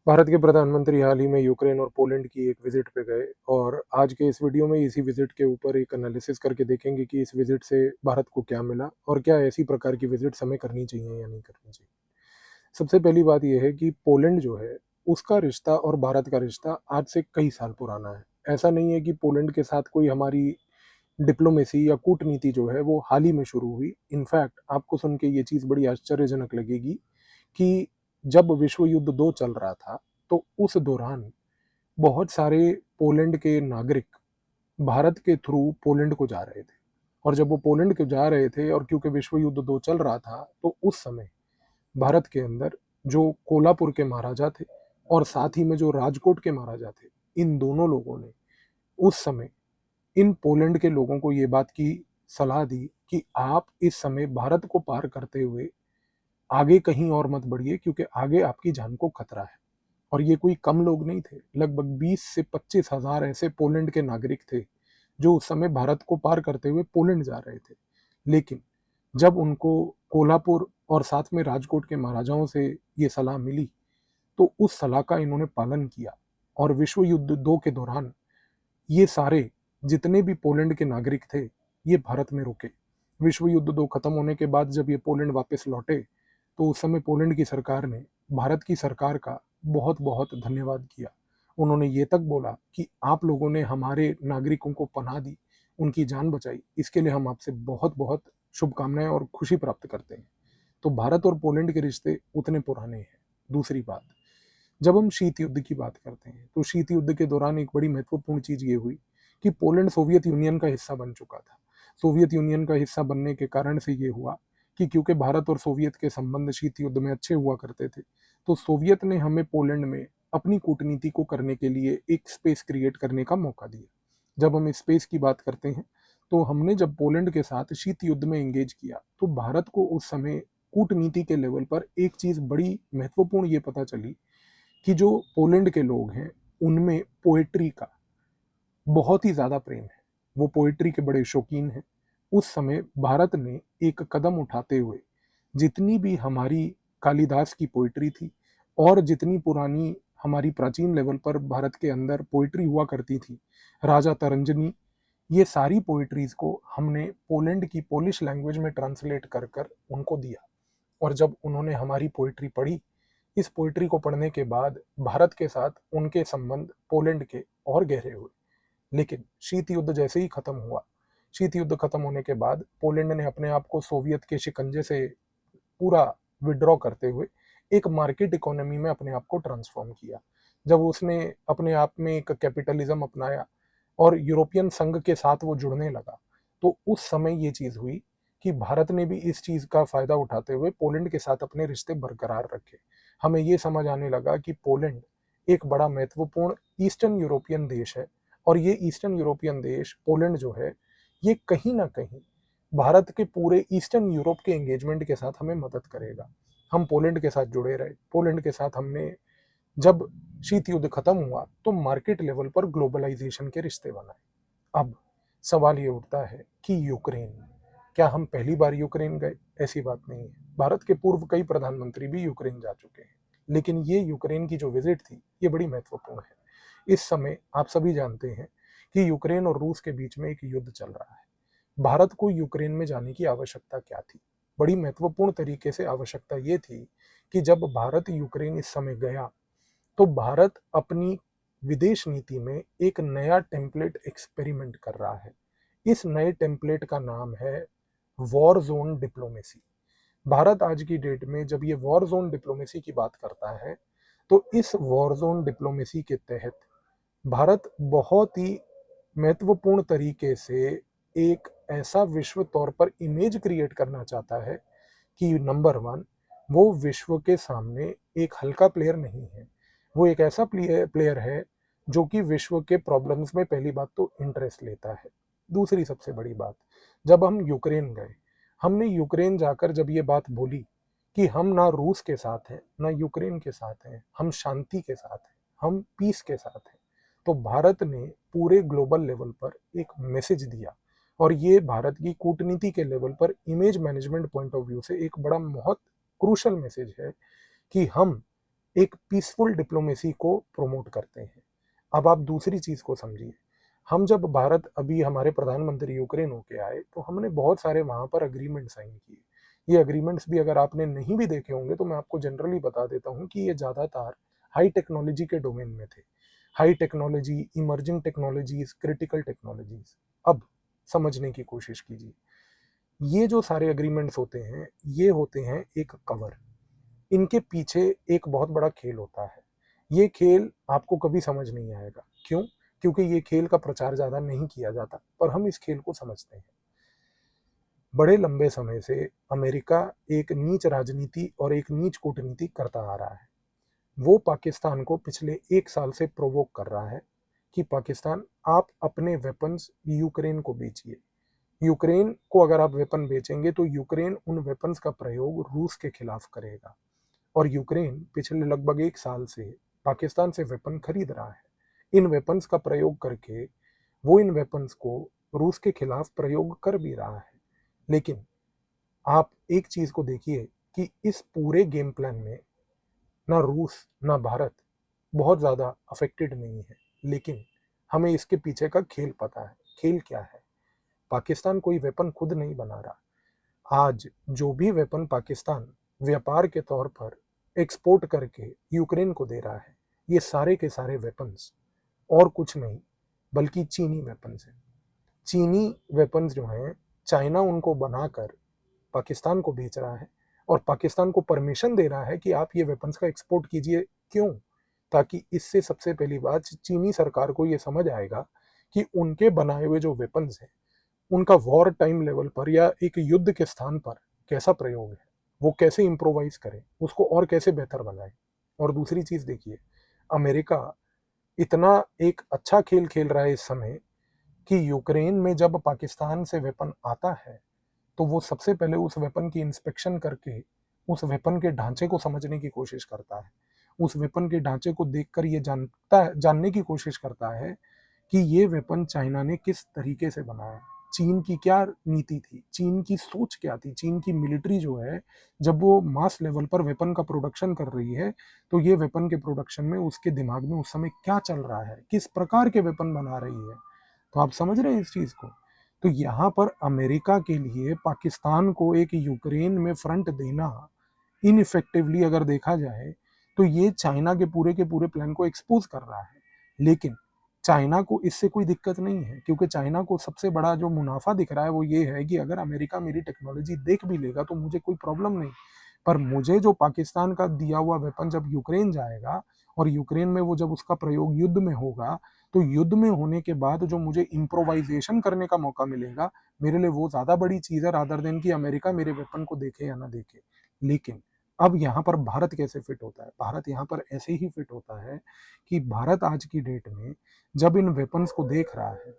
भारत के प्रधानमंत्री हाल ही में यूक्रेन और पोलैंड की एक विजिट पे गए और आज के इस वीडियो में इसी विजिट के ऊपर एक एनालिसिस करके देखेंगे कि इस विजिट से भारत को क्या मिला और क्या ऐसी प्रकार की विजिट्स हमें करनी चाहिए या नहीं करनी चाहिए। सबसे पहली बात यह है कि पोलैंड जो है उसका रिश्ता और भारत का रिश्ता आज से कई साल पुराना है। ऐसा नहीं है कि पोलैंड के साथ कोई हमारी डिप्लोमेसी या कूटनीति जो है वो हाल ही में शुरू हुई। इनफैक्ट आपको सुन के ये चीज़ बड़ी आश्चर्यजनक लगेगी कि जब विश्व युद्ध 2 चल रहा था, तो उस दौरान बहुत सारे पोलैंड के नागरिक भारत के थ्रू पोलैंड को जा रहे थे। और जब वो पोलैंड को जा रहे थे और क्योंकि विश्व युद्ध 2 चल रहा था, तो उस समय भारत के अंदर जो कोल्हापुर के महाराजा थे और साथ ही में जो राजकोट के महाराजा थे, इन दोनों लोगों ने उस समय इन पोलैंड के लोगों को ये बात की सलाह दी कि आप इस समय भारत को पार करते हुए आगे कहीं और मत बढ़िए, क्योंकि आगे आपकी जान को खतरा है। और ये कोई कम लोग नहीं थे, लगभग 20 से 25,000 ऐसे पोलैंड के नागरिक थे जो उस समय भारत को पार करते हुए पोलैंड जा रहे थे। लेकिन जब उनको कोल्हापुर और साथ में राजकोट के महाराजाओं से ये सलाह मिली, तो उस सलाह का इन्होंने पालन किया और विश्व युद्ध 2 के दौरान ये सारे जितने भी पोलैंड के नागरिक थे, ये भारत में रुके। विश्व युद्ध 2 खत्म होने के बाद जब ये पोलैंड वापस लौटे, तो उस समय पोलैंड की सरकार ने भारत की सरकार का बहुत बहुत धन्यवाद किया। उन्होंने ये तक बोला कि आप लोगों ने हमारे नागरिकों को पनाह दी, उनकी जान बचाई, इसके लिए हम आपसे बहुत बहुत शुभकामनाएं और खुशी प्राप्त करते हैं। तो भारत और पोलैंड के रिश्ते उतने पुराने हैं। दूसरी बात, जब हम शीत युद्ध की बात करते हैं, तो शीत युद्ध के दौरान एक बड़ी महत्वपूर्ण चीज ये हुई कि पोलैंड सोवियत यूनियन का हिस्सा बन चुका था। सोवियत यूनियन का हिस्सा बनने के कारण से ये हुआ कि क्योंकि भारत और सोवियत के संबंध शीत युद्ध में अच्छे हुआ करते थे, तो सोवियत ने हमें पोलैंड में अपनी कूटनीति को करने के लिए एक स्पेस क्रिएट करने का मौका दिया। जब हम स्पेस की बात करते हैं, तो हमने जब पोलैंड के साथ शीत युद्ध में एंगेज किया, तो भारत को उस समय कूटनीति के लेवल पर एक चीज बड़ी महत्वपूर्ण ये पता चली कि जो पोलैंड के लोग हैं, उनमें पोएट्री का बहुत ही ज़्यादा प्रेम है। वो पोएट्री के बड़े शौकीन हैं। उस समय भारत ने एक कदम उठाते हुए जितनी भी हमारी कालिदास की पोएट्री थी और जितनी पुरानी हमारी प्राचीन लेवल पर भारत के अंदर पोएट्री हुआ करती थी, राजा तरंजनी, ये सारी पोएट्रीज को हमने पोलैंड की पोलिश लैंग्वेज में ट्रांसलेट कर कर उनको दिया। और जब उन्होंने हमारी पोएट्री पढ़ी, इस पोएट्री को पढ़ने के बाद भारत के साथ उनके संबंध पोलैंड के और गहरे हुए। लेकिन शीत युद्ध जैसे ही खत्म हुआ, शीत युद्ध खत्म होने के बाद पोलैंड ने अपने आप को सोवियत के शिकंजे से पूरा विड्रॉ करते हुए एक मार्केट इकोनॉमी में अपने आप को ट्रांसफॉर्म किया। जब उसने अपने आप में एक कैपिटलिज्म अपनाया और यूरोपियन संघ के साथ वो जुड़ने लगा, तो उस समय ये चीज हुई कि भारत ने भी इस चीज का फायदा उठाते हुए पोलैंड के साथ अपने रिश्ते बरकरार रखे। हमें ये समझ आने लगा कि पोलैंड एक बड़ा महत्वपूर्ण ईस्टर्न यूरोपियन देश है और ये ईस्टर्न यूरोपियन देश पोलैंड जो है, ये कहीं ना कहीं भारत के पूरे ईस्टर्न यूरोप के एंगेजमेंट के साथ हमें मदद करेगा। हम पोलैंड के साथ जुड़े रहे, पोलैंड के साथ हमने जब शीत युद्ध खत्म हुआ तो मार्केट लेवल पर ग्लोबलाइजेशन के रिश्ते बनाए। अब सवाल ये उठता है कि यूक्रेन, क्या हम पहली बार यूक्रेन गए? ऐसी बात नहीं है। भारत के पूर्व कई प्रधानमंत्री भी यूक्रेन जा चुके हैं, लेकिन ये यूक्रेन की जो विजिट थी, ये बड़ी महत्वपूर्ण है। इस समय आप सभी जानते हैं कि यूक्रेन और रूस के बीच में एक युद्ध चल रहा है। भारत को यूक्रेन में जाने की आवश्यकता क्या थी? बड़ी महत्वपूर्ण तरीके से आवश्यकता ये थी कि जब भारत यूक्रेन इस समय गया, तो भारत अपनी विदेश नीति में एक नया टेम्पलेट एक्सपेरिमेंट कर रहा है। इस नए टेम्पलेट का नाम है वॉर जोन डिप्लोमेसी। भारत आज की डेट में जब ये वॉर जोन डिप्लोमेसी की बात करता है, तो इस वॉर जोन डिप्लोमेसी के तहत भारत बहुत ही महत्वपूर्ण तरीके से एक ऐसा विश्व तौर पर इमेज क्रिएट करना चाहता है कि नंबर वन, वो विश्व के सामने एक हल्का प्लेयर नहीं है। वो एक ऐसा प्लेयर है जो कि विश्व के प्रॉब्लम्स में पहली बात तो इंटरेस्ट लेता है। दूसरी सबसे बड़ी बात, जब हम यूक्रेन गए, हमने यूक्रेन जाकर जब ये बात बोली कि हम ना रूस के साथ हैं ना यूक्रेन के साथ हैं, हम शांति के साथ हैं, हम पीस के साथ हैं, तो भारत ने पूरे ग्लोबल लेवल पर एक मैसेज दिया। और ये भारत की कूटनीति के लेवल पर image management point of view से एक बड़ा बहुत क्रूशल मैसेज है कि हम एक पीसफुल डिप्लोमेसी को प्रमोट करते हैं। अब आप दूसरी चीज़ को समझिए, हम जब भारत अभी हमारे प्रधानमंत्री यूक्रेन होके आए, तो हमने बहुत सारे वहाँ पर एग्रीमेंट साइन किए। ये एग्रीमेंट्स भी अगर आपने नहीं भी देखे होंगे तो मैं आपको जनरली बता देता हूँ कि ये ज़्यादातर हाई टेक्नोलॉजी के डोमेन में थे। High technology, emerging technologies, critical technologies. अब समझने की कोशिश कीजिए, ये जो सारे एग्रीमेंट्स होते हैं, ये होते हैं एक कवर। इनके पीछे एक बहुत बड़ा खेल होता है। ये खेल आपको कभी समझ नहीं आएगा। क्यों? क्योंकि ये खेल का प्रचार ज़्यादा नहीं किया जाता, पर हम इस खेल को समझते हैं। बड़े लंबे समय से अमेरिका एक नीच राजनीति और एक नीच कूटनीति करता आ रहा है। वो पाकिस्तान को पिछले 1 साल से प्रोवोक कर रहा है कि पाकिस्तान, आप अपने वेपन्स यूक्रेन को बेचिए। यूक्रेन को अगर आप वेपन बेचेंगे तो यूक्रेन उन वेपन्स का प्रयोग रूस के खिलाफ करेगा। और यूक्रेन पिछले लगभग 1 साल से पाकिस्तान से वेपन खरीद रहा है। इन वेपन्स का प्रयोग करके वो इन वेपन्स को रूस के खिलाफ प्रयोग कर भी रहा है। लेकिन आप एक चीज को देखिए कि इस पूरे गेम प्लान में ना रूस ना भारत बहुत ज़्यादा अफेक्टेड नहीं है। लेकिन हमें इसके पीछे का खेल पता है। खेल क्या है? पाकिस्तान कोई वेपन खुद नहीं बना रहा। आज जो भी वेपन पाकिस्तान व्यापार के तौर पर एक्सपोर्ट करके यूक्रेन को दे रहा है, ये सारे के सारे वेपन्स और कुछ नहीं बल्कि चीनी वेपन्स हैं। चीनी वेपन्स जो हैं, चाइना उनको बनाकर पाकिस्तान को बेच रहा है और पाकिस्तान को परमिशन दे रहा है कि आप ये वेपन्स का एक्सपोर्ट कीजिए। क्यों? ताकि इससे सबसे पहली बात चीनी सरकार को ये समझ आएगा कि उनके बनाए हुए जो वेपन्स हैं, उनका वॉर टाइम लेवल पर या एक युद्ध के स्थान पर कैसा प्रयोग है, वो कैसे इम्प्रोवाइज करें, उसको और कैसे बेहतर बनाए। और दूसरी चीज देखिए, अमेरिका इतना एक अच्छा खेल खेल रहा है इस समय कि यूक्रेन में जब पाकिस्तान से वेपन आता है तो वो सबसे पहले उस वेपन की इंस्पेक्शन करके उस वेपन के ढांचे को समझने की कोशिश करता है। उस वेपन के ढांचे को देखकर ये जानने की कोशिश करता है कि ये वेपन चाइना ने किस तरीके से बनाया, चीन की क्या नीति थी, चीन की सोच क्या थी, चीन की मिलिट्री जो है जब वो मास लेवल पर वेपन का प्रोडक्शन कर रही है तो ये वेपन के प्रोडक्शन में उसके दिमाग में उस समय क्या चल रहा है, किस प्रकार के वेपन बना रही है। तो आप समझ रहे हैं इस चीज को? तो यहाँ पर अमेरिका के लिए पाकिस्तान को एक यूक्रेन में फ्रंट देना इनइफेक्टिवली अगर देखा जाए तो ये चाइना के पूरे प्लान को एक्सपोज कर रहा है। लेकिन चाइना को इससे कोई दिक्कत नहीं है, क्योंकि चाइना को सबसे बड़ा जो मुनाफा दिख रहा है वो ये है कि अगर अमेरिका मेरी टेक्नोलॉजी देख भी लेगा तो मुझे कोई प्रॉब्लम नहीं, पर मुझे जो पाकिस्तान का दिया हुआ वेपन जब यूक्रेन जाएगा और यूक्रेन में वो जब उसका प्रयोग युद्ध में होगा, तो युद्ध में होने के बाद जो मुझे इम्प्रोवाइजेशन करने का मौका मिलेगा, मेरे लिए वो ज्यादा बड़ी चीज है रादर देन कि अमेरिका मेरे वेपन को देखे या ना देखे। लेकिन अब यहाँ पर भारत कैसे फिट होता है? भारत यहाँ पर ऐसे ही फिट होता है कि भारत आज की डेट में जब इन वेपन्स को देख रहा है,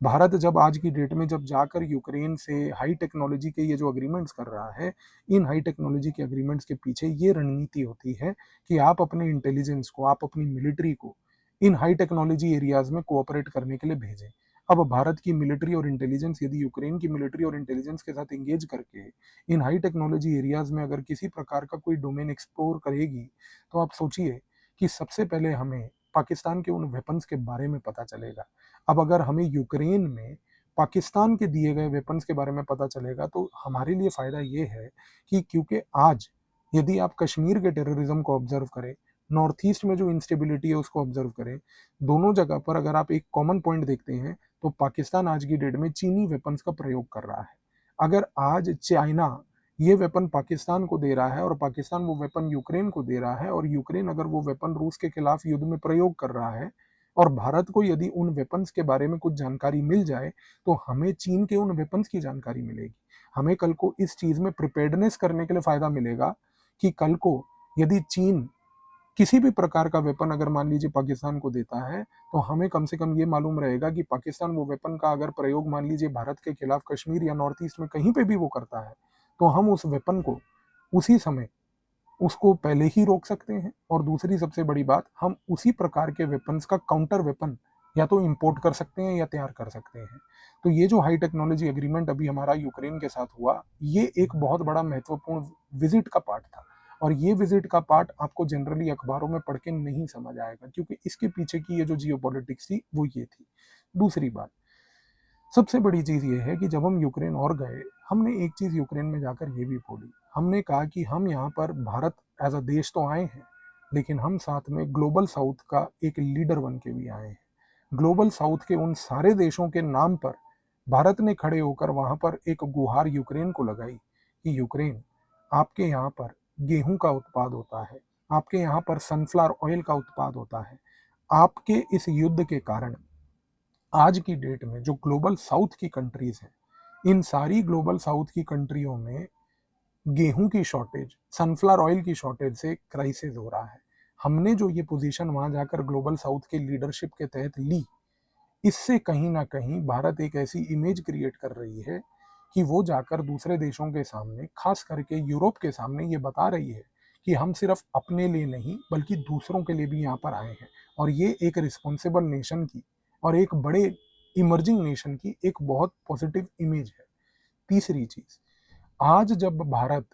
भारत जब आज की डेट में जब जाकर यूक्रेन से हाई टेक्नोलॉजी के ये जो अग्रीमेंट्स कर रहा है, इन हाई टेक्नोलॉजी के अग्रीमेंट्स के पीछे ये रणनीति होती है कि आप अपने इंटेलिजेंस को, आप अपनी मिलिट्री को इन हाई टेक्नोलॉजी एरियाज में कोऑपरेट करने के लिए भेजें। अब भारत की मिलिट्री और इंटेलिजेंस यदि यूक्रेन की मिलिट्री और इंटेलिजेंस के साथ एंगेज करके इन हाई टेक्नोलॉजी एरियाज में अगर किसी प्रकार का कोई डोमेन एक्सप्लोर करेगी, तो आप सोचिए कि सबसे पहले हमें पाकिस्तान के उन वेपन्स के बारे में पता चलेगा। अब अगर हमें यूक्रेन में पाकिस्तान के दिए गए वेपन्स के बारे में पता चलेगा तो हमारे लिए फ़ायदा ये है कि क्योंकि आज यदि आप कश्मीर के टेररिज्म को ऑब्जर्व करें, नॉर्थ ईस्ट में जो इंस्टेबिलिटी है उसको ऑब्जर्व करें, दोनों जगह पर अगर आप एक कॉमन पॉइंट देखते हैं तो पाकिस्तान आज की डेट में चीनी वेपन्स का प्रयोग कर रहा है। अगर आज चाइना ये वेपन पाकिस्तान को दे रहा है और पाकिस्तान वो वेपन यूक्रेन को दे रहा है और यूक्रेन अगर वो वेपन रूस के खिलाफ युद्ध में प्रयोग कर रहा है और भारत को यदि उन वेपन्स के बारे में कुछ जानकारी मिल जाए तो हमें चीन के उन वेपन्स की जानकारी मिलेगी। हमें कल को इस चीज में प्रिपेयर्डनेस करने के लिए फायदा मिलेगा कि कल को यदि चीन किसी भी प्रकार का वेपन अगर मान लीजिए पाकिस्तान को देता है तो हमें कम से कम ये मालूम रहेगा कि पाकिस्तान वो वेपन का अगर प्रयोग मान लीजिए भारत के खिलाफ कश्मीर या नॉर्थ ईस्ट में कहीं पे भी वो करता है तो हम उस वेपन को उसी समय उसको पहले ही रोक सकते हैं। और दूसरी सबसे बड़ी बात, हम उसी प्रकार के वेपन्स का काउंटर वेपन या तो इंपोर्ट कर सकते हैं या तैयार कर सकते हैं। तो ये जो हाई टेक्नोलॉजी एग्रीमेंट अभी हमारा यूक्रेन के साथ हुआ, ये एक बहुत बड़ा महत्वपूर्ण विजिट का पार्ट था। और ये विजिट का पार्ट आपको जनरली अखबारों में पढ़ के नहीं समझ आएगा, क्योंकि इसके पीछे की ये जो जियोपॉलिटिक्स थी वो ये थी। दूसरी बात, सबसे बड़ी चीज़ ये है कि जब हम यूक्रेन और गए, हमने एक चीज़ यूक्रेन में जाकर ये भी बोली, हमने कहा कि हम यहाँ पर भारत एज अ देश तो आए हैं, लेकिन हम साथ में ग्लोबल साउथ का एक लीडर बन के भी आए हैं। ग्लोबल साउथ के उन सारे देशों के नाम पर भारत ने खड़े होकर वहां पर एक गुहार यूक्रेन को लगाई कि यूक्रेन, आपके यहाँ पर गेहूं का उत्पाद होता है, आपके यहाँ पर सनफ्लावर ऑयल का उत्पाद होता है, आपके इस युद्ध के कारण आज की डेट में जो ग्लोबल साउथ की कंट्रीज हैं, इन सारी ग्लोबल साउथ की कंट्रियों में गेहूं की शॉर्टेज, सनफ्लावर ऑयल की शॉर्टेज से क्राइसिस हो रहा है। हमने जो ये पोजीशन वहां जाकर ग्लोबल साउथ के लीडरशिप के तहत ली, इससे कहीं ना कहीं भारत एक ऐसी इमेज क्रिएट कर रही है कि वो जाकर दूसरे देशों के सामने, खास करके यूरोप के सामने, ये बता रही है कि हम सिर्फ अपने लिए नहीं बल्कि दूसरों के लिए भी यहाँ पर आए हैं। और ये एक रिस्पॉन्सिबल नेशन की और एक बड़े इमर्जिंग नेशन की एक बहुत पॉजिटिव इमेज है। तीसरी चीज, आज जब भारत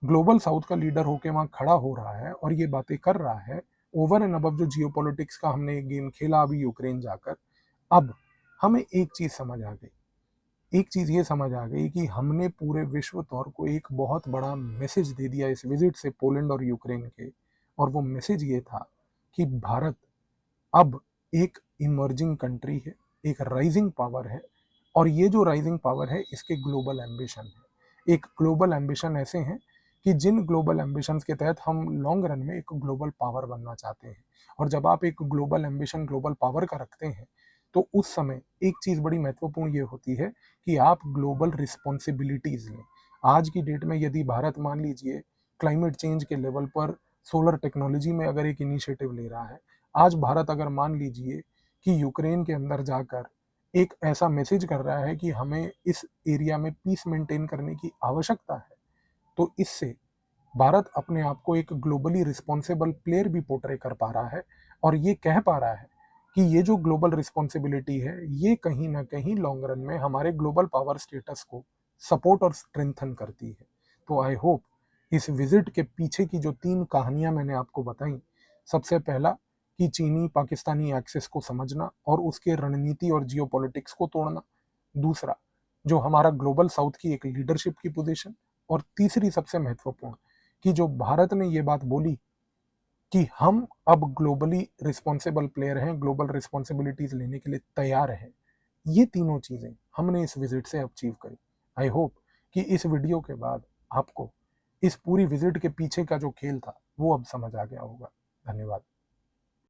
ग्लोबल साउथ का लीडर होकर वहां खड़ा हो रहा है और ये बातें कर रहा है, ओवर एंड अबव जो जियोपॉलिटिक्स का हमने एक गेम खेला अभी यूक्रेन जाकर, अब हमें एक चीज समझ आ गई, एक चीज ये समझ आ गई कि हमने पूरे विश्व तौर को एक बहुत बड़ा मैसेज दे दिया इस विजिट से पोलैंड और यूक्रेन के। और वो मैसेज ये था कि भारत अब एक इमर्जिंग कंट्री है, एक राइजिंग पावर है, और ये जो राइजिंग पावर है इसके ग्लोबल एम्बिशन है। एक ग्लोबल एम्बिशन ऐसे हैं कि जिन ग्लोबल एम्बिशंस के तहत हम लॉन्ग रन में एक ग्लोबल पावर बनना चाहते हैं। और जब आप एक ग्लोबल एम्बिशन, ग्लोबल पावर का रखते हैं, तो उस समय एक चीज़ बड़ी महत्वपूर्ण ये होती है कि आप ग्लोबल रिस्पॉन्सिबिलिटीज़ लें। आज की डेट में यदि भारत, मान लीजिए, क्लाइमेट चेंज के लेवल पर सोलर टेक्नोलॉजी में अगर एक इनिशिएटिव ले रहा है, आज भारत अगर मान लीजिए कि यूक्रेन के अंदर जाकर एक ऐसा मैसेज कर रहा है कि हमें इस एरिया में पीस मेंटेन करने की आवश्यकता है, तो इससे भारत अपने आप को एक ग्लोबली रिस्पॉन्सिबल प्लेयर भी पोर्ट्रे कर पा रहा है। और ये कह पा रहा है कि ये जो ग्लोबल रिस्पॉन्सिबिलिटी है, ये कहीं ना कहीं लॉन्ग रन में हमारे ग्लोबल पावर स्टेटस को सपोर्ट और स्ट्रेंथन करती है। तो आई होप इस विजिट के पीछे की जो 3 कहानियां मैंने आपको बताई, सबसे पहला कि चीनी पाकिस्तानी एक्सेस को समझना और उसके रणनीति और जियोपॉलिटिक्स को तोड़ना, दूसरा जो हमारा ग्लोबल साउथ की एक लीडरशिप की पोजीशन, और तीसरी सबसे महत्वपूर्ण कि जो भारत ने ये बात बोली कि हम अब ग्लोबली रिस्पॉन्सिबल प्लेयर हैं, ग्लोबल रिस्पॉन्सिबिलिटीज लेने के लिए तैयार हैं। ये तीनों चीजें हमने इस विजिट से अचीव करी। आई होप कि इस वीडियो के बाद आपको इस पूरी विजिट के पीछे का जो खेल था वो अब समझ आ गया होगा। धन्यवाद।